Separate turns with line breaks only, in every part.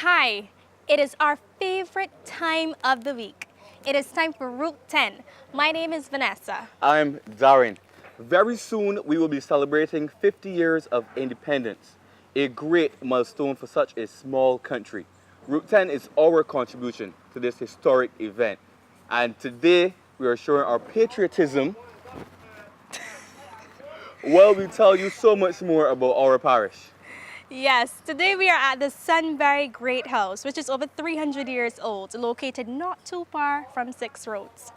Hi, it is our favorite time of the week. It is time for Route 10. My name is Vanessa.
I'm Darren. Very soon we will be celebrating 50 years of independence, a great milestone for such a small country. Route 10 is our contribution to this historic event. And today we are showing our patriotism while we tell you so much more about our parish.
Yes, today we are at the Sunbury Great House, which is over 300 years old, located not too far from Six Roads.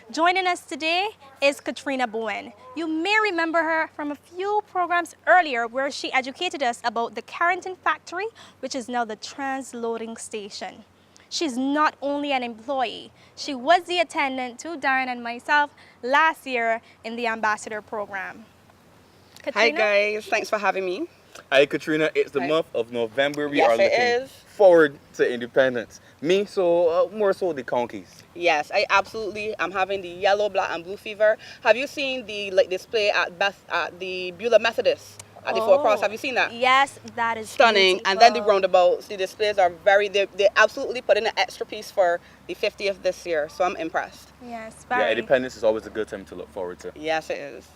Joining us today is Katrina Bowen. You may remember her from a few programs earlier where she educated us about the Carrington factory, which is now the transloading station. She's not only an employee, she was the attendant to Darren and myself last year in the Ambassador program.
Hi guys, thanks for having me.
Hi Katrina, it's the
Hi.
month of November. We
Yes,
are
it
looking
is.
forward to independence. Me, more so the conkies.
Yes, I'm having the yellow, black, and blue fever. Have you seen the display at the Beulah Methodist at the Four Cross? Have you seen that?
Yes, that is
Stunning.
beautiful.
And then the roundabouts, the displays are they absolutely put in an extra piece for the 50th this year. So I'm impressed.
Yes,
Yeah,
very.
independence is always a good time to look forward to.
Yes, it is.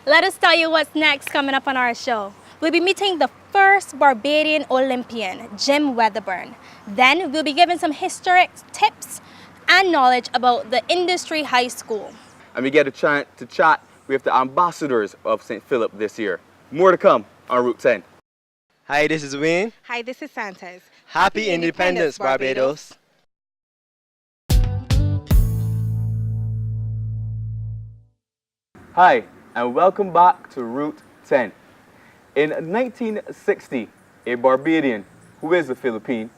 Let us tell you what's next coming up on our show. We'll be meeting the first Barbadian Olympian, Jim Wedderburn. Then we'll be giving some historic tips and knowledge about the industry high school.
And we get a chance to chat with the ambassadors of St. Philip this year. More to come on Route 10.
Hi, this is Wayne.
Hi, this is Santos.
Happy Independence, Barbados.
Hi, and welcome back to Route 10. In 1960, a Barbadian, who is a Philippine,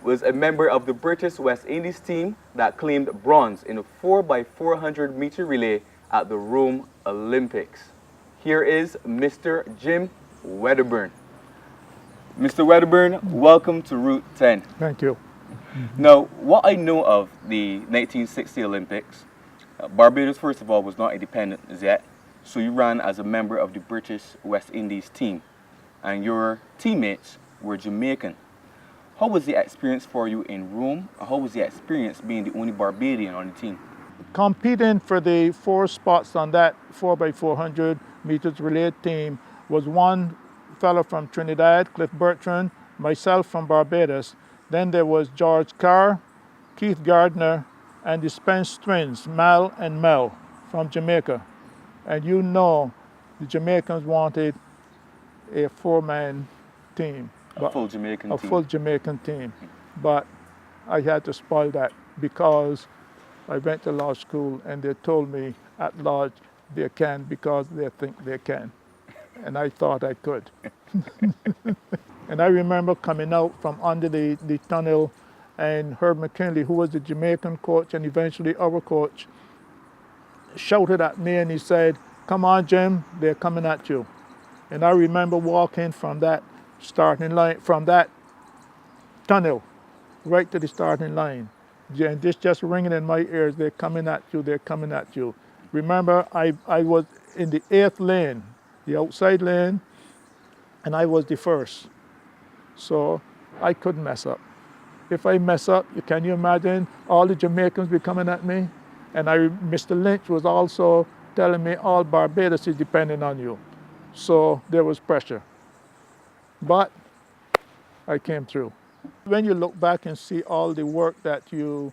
was a member of the British West Indies team that claimed bronze in a 4x400 meter relay at the Rome Olympics. Here is Mr. Jim Wedderburn. Mr. Wedderburn, welcome to Route 10.
Thank you.
Now, what I know of the 1960 Olympics, Barbados, first of all, was not independent as yet, so you ran as a member of the British West Indies team, and your teammates were Jamaican. How was the experience for you in Rome, and how was the experience being the only Barbadian on the team?
Competing for the 4 spots on that 4x400 meters relay team was one fellow from Trinidad, Cliff Bertrand, myself from Barbados. Then there was George Carr, Keith Gardner, and the Spence twins, Mal and Mel, from Jamaica. And you know the Jamaicans wanted a 4-man team.
A full Jamaican
A
team.
full Jamaican team. But I had to spoil that because I went to law school and they told me at large they can because they think they can. And I thought I could. And I remember coming out from under the tunnel, and Herb McKinley, who was the Jamaican coach and eventually our coach, shouted at me and he said, "Come on, Jim, they're coming at you." And I remember walking from that starting line, from that tunnel right to the starting line. And this just ringing in my ears, "They're coming at you, they're coming at you." Remember, I was in the 8th lane, the outside lane, and I was the first. So I couldn't mess up. If I mess up, can you imagine all the Jamaicans be coming at me? And Mr. Lynch was also telling me all Barbados is depending on you. So there was pressure. But I came through. When you look back and see all the work that you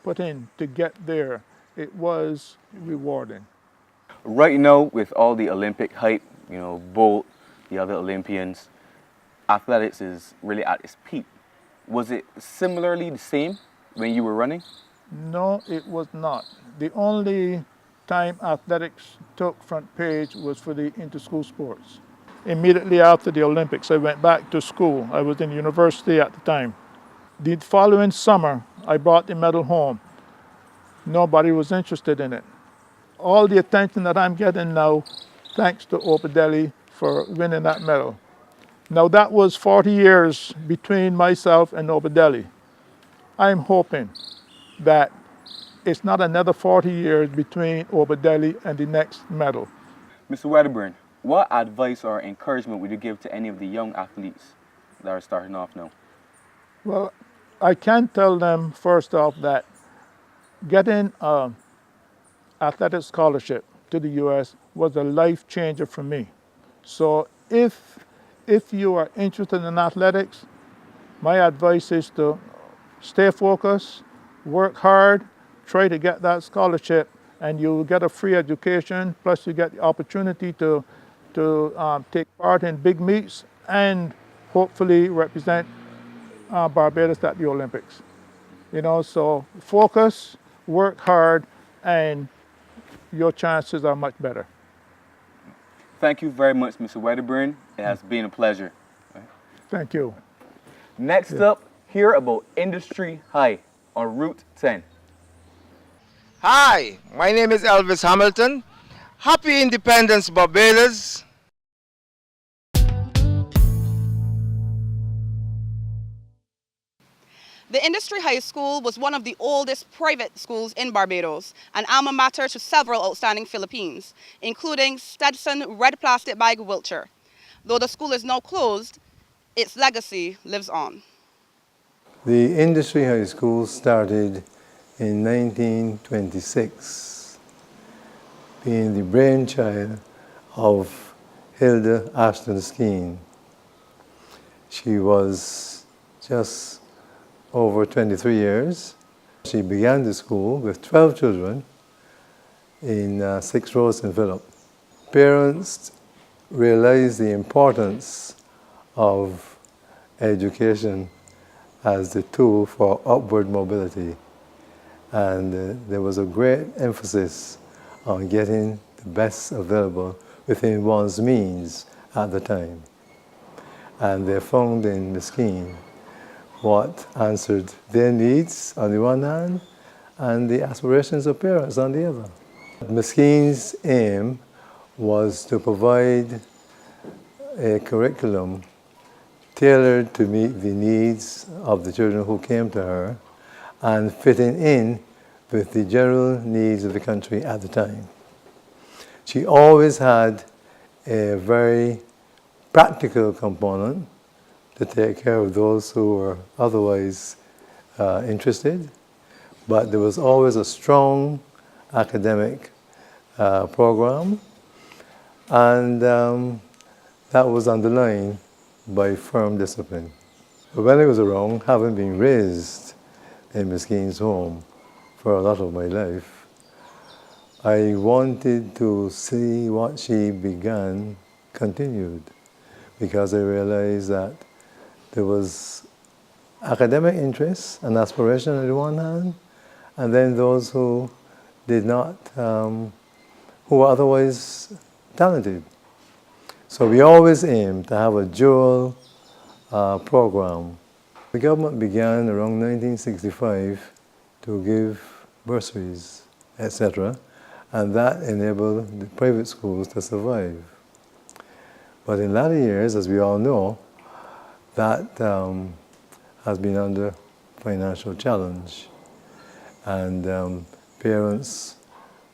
put in to get there, it was rewarding.
Right now, with all the Olympic hype, Bolt, the other Olympians, athletics is really at its peak. Was it similarly the same when you were running?
No, it was not. The only time athletics took front page was for the inter-school sports. Immediately after the Olympics, I went back to school. I was in university at the time. The following summer, I brought the medal home. Nobody was interested in it. All the attention that I'm getting now, thanks to Barbadian for winning that medal. Now that was 40 years between myself and Barbadian. I'm hoping that it's not another 40 years between Barbadian and the next medal.
Mr. Wedderburn, what advice or encouragement would you give to any of the young athletes that are starting off now?
Well, I can tell them first off that getting an athletic scholarship to the U.S. was a life changer for me. So if you are interested in athletics, my advice is to stay focused, work hard, try to get that scholarship, and you will get a free education, plus you get the opportunity to take part in big meets and hopefully represent Barbados at the Olympics. You know, so focus, work hard, and your chances are much better.
Thank you very much, Mr. Wedderburn. It has been a pleasure.
Thank you.
Next up, hear about Industry High on Route 10.
Hi, my name is Elvis Hamilton. Happy Independence, Barbados.
The Industry High School was one of the oldest private schools in Barbados, an alma mater to several outstanding Philippines, including Stetson Red Plastic Bag Wiltshire. Though the school is now closed, its legacy lives on.
The Industry High School started in 1926, being the brainchild of Hilda Ashton Skeen. She was just over 23 years. She began the school with 12 children in 6 rows St. Philip. Parents realized the importance of education as the tool for upward mobility, and there was a great emphasis on getting the best available within one's means at the time. And they found in the scheme what answered their needs on the one hand and the aspirations of parents on the other. Mesquine's aim was to provide a curriculum tailored to meet the needs of the children who came to her and fitting in with the general needs of the country at the time. She always had a very practical component to take care of those who were otherwise interested, but there was always a strong academic program, and that was underlined by firm discipline. When I was around, having been raised in Mesquine's home for a lot of my life, I wanted to see what she began continued, because I realized that there was academic interest and aspiration on the one hand, and then those who did not, who were otherwise talented. So we always aimed to have a dual program. The government began around 1965 to give bursaries, etc., and that enabled the private schools to survive. But in latter years, as we all know, that has been under financial challenge, and parents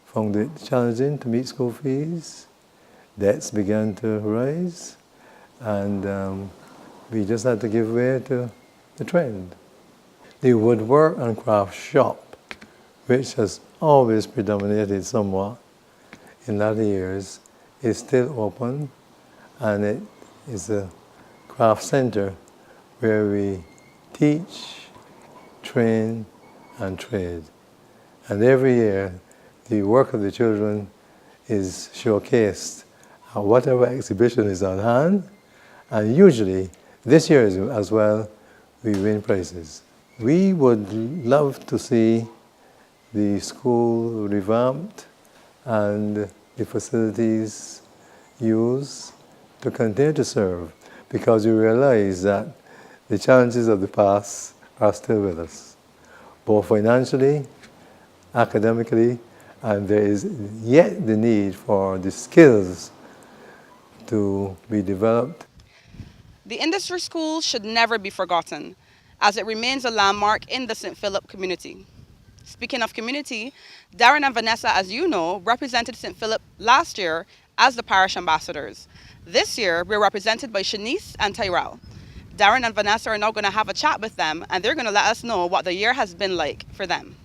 found it challenging to meet school fees. Debts began to rise, and we just had to give way to the trend. The woodwork and craft shop, which has always predominated somewhat in latter years, is still open, and it is a craft center where we teach, train, and trade. And every year, the work of the children is showcased at whatever exhibition is on hand, and usually, this year as well, we win prizes. We would love to see the school revamped and the facilities used to continue to serve, because we realize that the challenges of the past are still with us, both financially, academically, and there is yet the need for the skills to be developed.
The industry school should never be forgotten, as it remains a landmark in the St. Philip community. Speaking of community, Darren and Vanessa, as you know, represented St. Philip last year as the Parish Ambassadors. This year, we're represented by Shanesse and Tyrel. Darren and Vanessa are now going to have a chat with them, and they're going to let us know what the year has been like for them.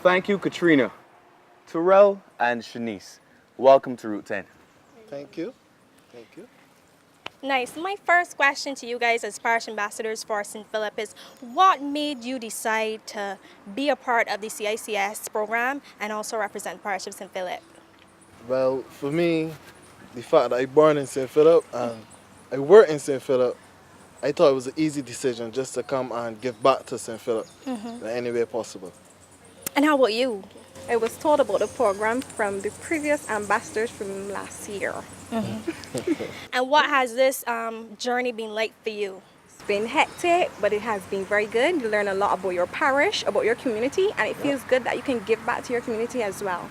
Thank you, Katrina. Tyrel and Shanesse, welcome to Route 10.
Thank you. Thank you.
Nice. My first question to you guys as Parish Ambassadors for St. Philip is, what made you decide to be a part of the CICS program and also represent Parish of St. Philip?
Well, for me, the fact that I born in St. Philip and I work in St. Philip, I thought it was an easy decision just to come and give back to St. Philip in any way possible.
And how about you?
I was told about the program from the previous ambassadors from last year.
And what has this journey been like for you?
It's been hectic, but it has been very good. You learn a lot about your parish, about your community, and it feels good that you can give back to your community as well.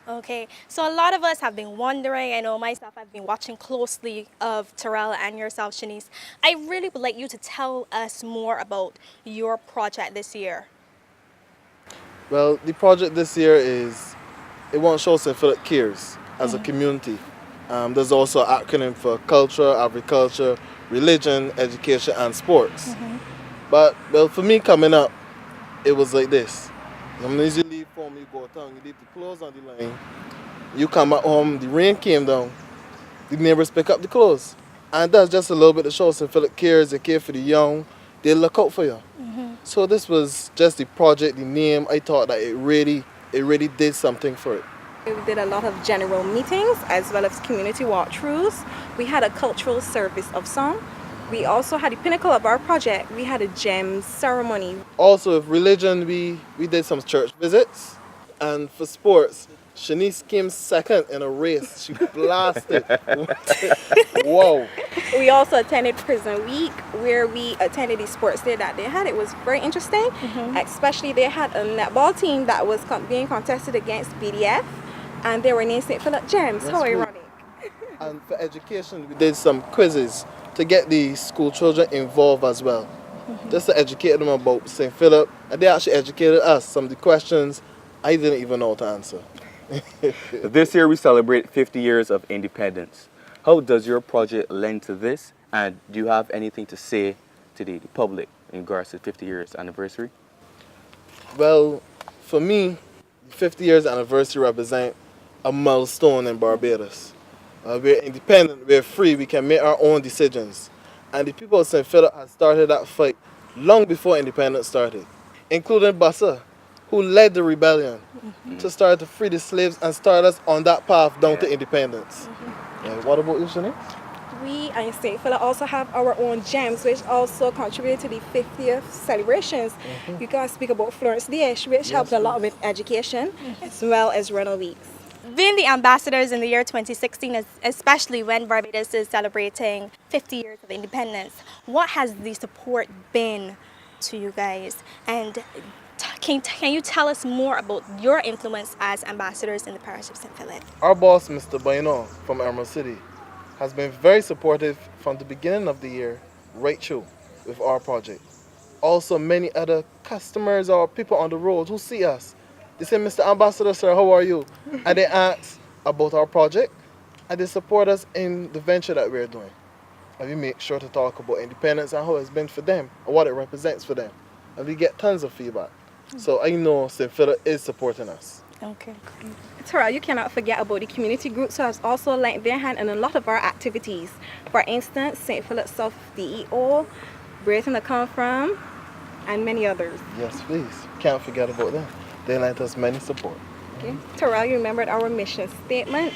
Okay, so a lot of us have been wondering, I know myself, I've been watching closely of Tyrel and yourself, Shanesse. I really would like you to tell us more about your project this year.
Well, the project this year is, it won't show St. Philip cares as a community. There's also an acronym for culture, agriculture, religion, education, and sports. But, well, for me coming up, it was like this. When you leave home, you go town, you leave the clothes on the line. You come at home, the rain came down, the neighbors pick up the clothes. And that's just a little bit to show St. Philip cares, they care for the young, they look out for you. So this was just the project, the name. I thought that it really did something for it.
We did a lot of general meetings as well as community walkthroughs. We had a cultural service of song. We also had the pinnacle of our project. We had a gems ceremony.
Also with religion, we did some church visits. And for sports, Shanesse came second in a race. She blasted. Whoa.
We also attended Prison Week, where we attended the sports day that they had. It was very interesting. Especially they had a netball team that was being contested against BDF, and they were named St. Philip Gems. How ironic.
And for education, we did some quizzes to get the school children involved as well. Just to educate them about St. Philip. And they actually educated us. Some of the questions I didn't even know how to answer.
This year we celebrate 50 years of independence. How does your project lend to this? And do you have anything to say to the public in regards to 50 years anniversary?
Well, for me, 50 years anniversary represents a milestone in Barbados. We're independent, we're free, we can make our own decisions. And the people of St. Philip have started that fight long before independence started, including Bassa, who led the rebellion to start to free the slaves and start us on that path down to independence. What about you, Shanesse?
We in St. Philip also have our own gems, which also contributed to the 50th celebrations. You can speak about Florence Dish, which helped a lot with education, as well as rental weeks.
Being the ambassadors in the year 2016, especially when Barbados is celebrating 50 years of independence, what has the support been to you guys? And can you tell us more about your influence as ambassadors in the Parish of St. Philip?
Our boss, Mr. Baino from Emerald City, has been very supportive from the beginning of the year right through with our project. Also, many other customers or people on the road who see us, they say, Mr. Ambassador, sir, how are you? And they ask about our project and they support us in the venture that we're doing. And we make sure to talk about independence and how it's been for them and what it represents for them. And we get tons of feedback. So I know St. Philip is supporting us.
Okay.
Tyrel, you cannot forget about the community groups who has also lent their hand in a lot of our activities. For instance, St. Philip South DEO, Breathing to Come From, and many others.
Yes, please. Can't forget about them. They lent us many support.
Okay. Tyrel, you remembered our mission statement,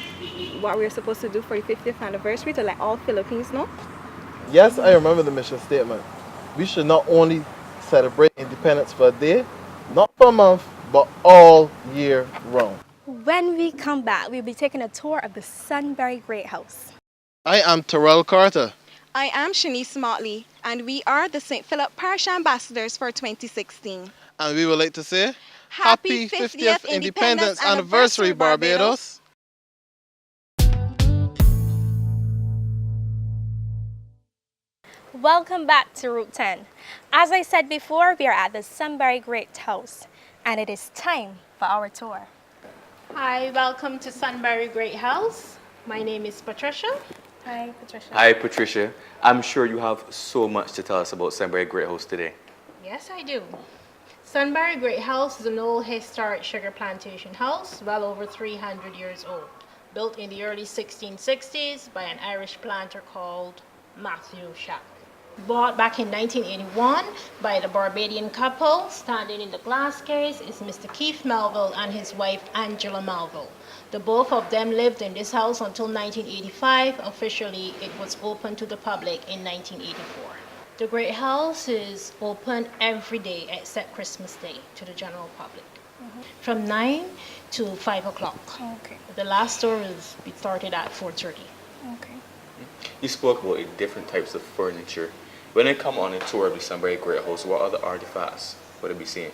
what we were supposed to do for the 50th anniversary to let all Philippines know?
Yes, I remember the mission statement. We should not only celebrate independence for a day, not per month, but all year round.
When we come back, we'll be taking a tour of the Sunbury Great House.
I am Tyrel Carter.
I am Shanesse Mottley, and we are the St. Philip Parish Ambassadors for 2016.
And we would like to say,
Happy 50th Independence Anniversary, Barbados!
Welcome back to Route 10. As I said before, we are at the Sunbury Great House, and it is time for our tour.
Hi, welcome to Sunbury Great House. My name is Patricia,
Hi, Patricia.
Hi, Patricia. I'm sure you have so much to tell us about Sunbury Great House today.
Yes, I do. Sunbury Great House is an old historic sugar plantation house, well over 300 years old, built in the early 1660s by an Irish planter called Matthew Shack. Bought back in 1981 by the Barbadian couple. Standing in the glass case is Mr. Keith Melville and his wife Angela Melville. The both of them lived in this house until 1985. Officially, it was open to the public in 1984. The Great House is open every day except Christmas Day to the general public, from 9 to 5 o'clock.
Okay.
The last store we started at 4:30.
Okay.
You spoke about different types of furniture. When I come on a tour of the Sunbury Great House, what other artifacts would I be seeing?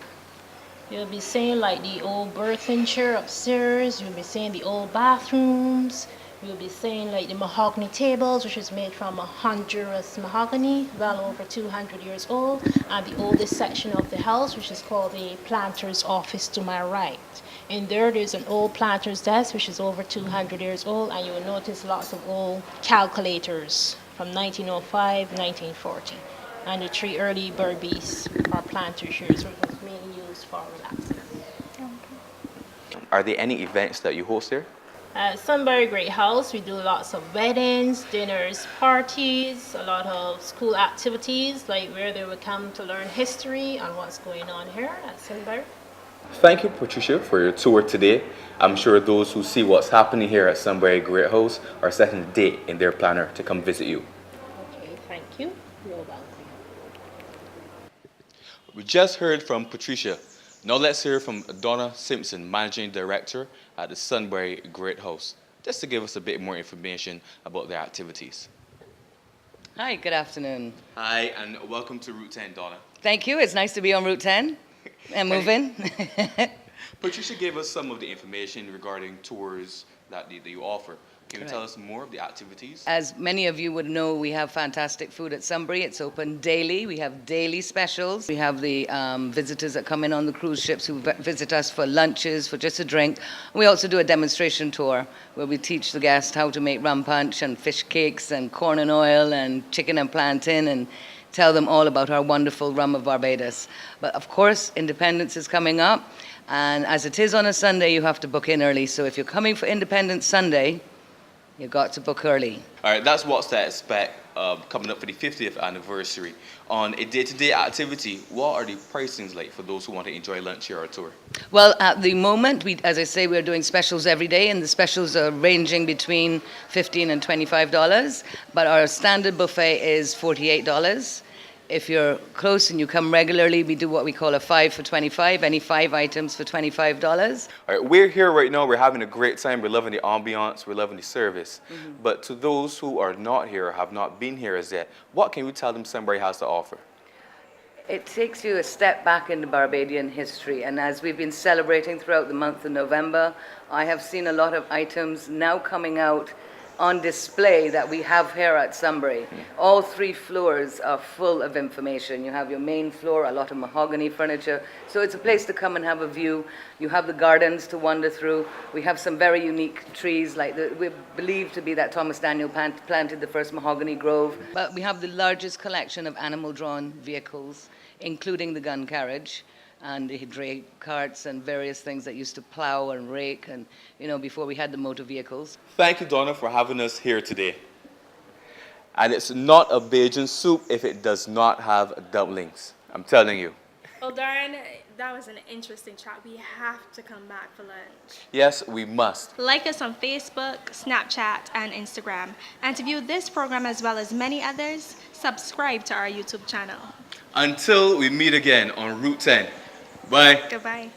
You'll be seeing like the old birthing chair upstairs. You'll be seeing the old bathrooms. You'll be seeing like the mahogany tables, which is made from a Honduras mahogany, well over 200 years old. And the oldest section of the house, which is called the planter's office to my right. In there's an old planter's desk, which is over 200 years old. And you'll notice lots of old calculators from 1905, 1940. And the 3 early Barbies are planter chairs, which was mainly used for relaxing.
Are there any events that you host here?
At Sunbury Great House, we do lots of weddings, dinners, parties, a lot of school activities, like where they would come to learn history and what's going on here at Sunbury.
Thank you, Patricia, for your tour today. I'm sure those who see what's happening here at Sunbury Great House are setting a date in their planner to come visit you.
Okay, thank you. You're welcome.
We just heard from Patricia. Now let's hear from Donna Simpson, Managing Director at the Sunbury Great House, just to give us a bit more information about their activities.
Hi, good afternoon.
Hi, and welcome to Route 10, Donna.
Thank you. It's nice to be on Route 10 and moving.
Patricia gave us some of the information regarding tours that you offer. Can you tell us more of the activities?
As many of you would know, we have fantastic food at Sunbury. It's open daily. We have daily specials. We have the visitors that come in on the cruise ships who visit us for lunches, for just a drink. We also do a demonstration tour where we teach the guests how to make rum punch and fish cakes and corn and oil and chicken and plantain and tell them all about our wonderful rum of Barbados. But of course, Independence is coming up. And as it is on a Sunday, you have to book in early. So if you're coming for Independence Sunday, you've got to book early.
All right, that's what's to expect coming up for the 50th anniversary. On a day-to-day activity, what are the pricings like for those who want to enjoy lunch here or tour?
Well, at the moment, as I say, we're doing specials every day, and the specials are ranging between $15 and $25. But our standard buffet is $48. If you're close and you come regularly, we do what we call a 5 for $25, any 5 items for $25.
All right, we're here right now. We're having a great time. We're loving the ambiance. We're loving the service. But to those who are not here or have not been here as yet, what can we tell them Sunbury has to offer?
It takes you a step back into Barbadian history, and as we've been celebrating throughout the month of November, I have seen a lot of items now coming out on display that we have here at Sunbury. All 3 floors are full of information. You have your main floor, a lot of mahogany furniture. So it's a place to come and have a view. You have the gardens to wander through. We have some very unique trees, like we believe to be that Thomas Daniel planted the first mahogany grove. But we have the largest collection of animal-drawn vehicles, including the gun carriage and the dray carts and various things that used to plow and rake, and before we had the motor vehicles.
Thank you, Donna, for having us here today. And it's not a Bajan soup if it does not have dumplings. I'm telling you.
Well, Darren, that was an interesting chat. We have to come back for lunch.
Yes, we must.
Like us on Facebook, Snapchat, and Instagram. And to view this program as well as many others, subscribe to our YouTube channel.
Until we meet again on Route 10. Bye.
Goodbye.